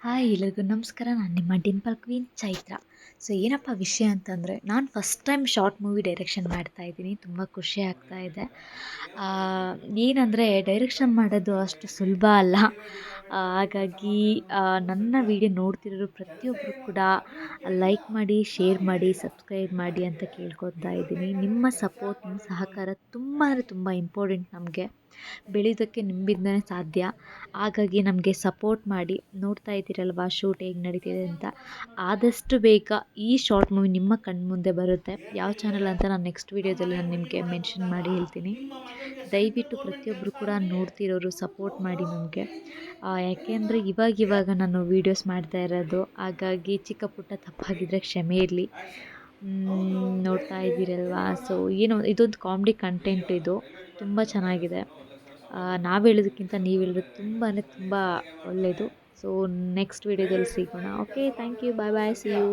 Hi ಎಲ್ಲರಿಗೂ ನಮಸ್ಕಾರ. ನಾನು ನಿಮ್ಮ ಡಿಂಪಲ್ ಕ್ವೀನ್ ಚೈತ್ರ. ಸೊ ಏನಪ್ಪ ವಿಷಯ ಅಂತಂದರೆ, ನಾನು first time short movie direction ಮಾಡ್ತಾ ಇದ್ದೀನಿ. ತುಂಬ ಖುಷಿ ಆಗ್ತಾ ಇದೆ. ಏನಂದರೆ ಡೈರೆಕ್ಷನ್ ಮಾಡೋದು ಅಷ್ಟು ಸುಲಭ ಅಲ್ಲ. ಹಾಗಾಗಿ ನನ್ನ ವಿಡಿಯೋ ನೋಡ್ತಿರೋರು ಪ್ರತಿಯೊಬ್ಬರು ಕೂಡ ಲೈಕ್ ಮಾಡಿ, ಶೇರ್ ಮಾಡಿ, ಸಬ್ಸ್ಕ್ರೈಬ್ ಮಾಡಿ ಅಂತ ಕೇಳ್ಕೊತಾ ಇದ್ದೀನಿ. ನಿಮ್ಮ ಸಪೋರ್ಟ್, ನಿಮ್ಮ ಸಹಕಾರ ತುಂಬ ಅಂದರೆ ತುಂಬ ಇಂಪಾರ್ಟೆಂಟ್ ನಮಗೆ. ಬೆಳೆಯೋದಕ್ಕೆ ನಿಮ್ಮಿಂದನೇ ಸಾಧ್ಯ. ಹಾಗಾಗಿ ನಮಗೆ ಸಪೋರ್ಟ್ ಮಾಡಿ. ನೋಡ್ತಾ ಇದ್ದೀರಲ್ವಾ ಶೂಟ್ ಹೇಗೆ ನಡೀತಿದೆ ಅಂತ. ಆದಷ್ಟು ಬೇಗ ಈ ಶಾರ್ಟ್ ಮೂವಿ ನಿಮ್ಮ ಕಣ್ಮುಂದೆ ಬರುತ್ತೆ. ಯಾವ ಚಾನಲ್ ಅಂತ ನಾನು ನೆಕ್ಸ್ಟ್ ವೀಡಿಯೋದಲ್ಲಿ ನಾನು ನಿಮಗೆ ಮೆನ್ಷನ್ ಮಾಡಿ ಹೇಳ್ತೀನಿ. ದಯವಿಟ್ಟು ಪ್ರತಿಯೊಬ್ಬರು ಕೂಡ ನೋಡ್ತಿರೋರು ಸಪೋರ್ಟ್ ಮಾಡಿ ನಮಗೆ. ಯಾಕೆಂದರೆ ಇವಾಗ ನಾನು ವೀಡಿಯೋಸ್ ಮಾಡ್ತಾ ಇರೋದು. ಹಾಗಾಗಿ ಚಿಕ್ಕ ಪುಟ್ಟ ತಪ್ಪಾಗಿದ್ದರೆ ಕ್ಷಮೆ ಇರಲಿ. ನೋಡ್ತಾ ಇದ್ದೀರಲ್ವಾ. ಸೊ ಏನೋ ಇದೊಂದು ಕಾಮಿಡಿ ಕಂಟೆಂಟ್ ಇದು. ತುಂಬ ಚೆನ್ನಾಗಿದೆ. ನಾವು ಹೇಳೋದಕ್ಕಿಂತ ನೀವು ಹೇಳೋದು ತುಂಬ ಅಂದರೆ ತುಂಬ ಒಳ್ಳೆಯದು. ಸೊ ನೆಕ್ಸ್ಟ್ ವೀಡಿಯೋದಲ್ಲಿ ಸಿಗೋಣ. Okay, thank you. Bye bye. See you.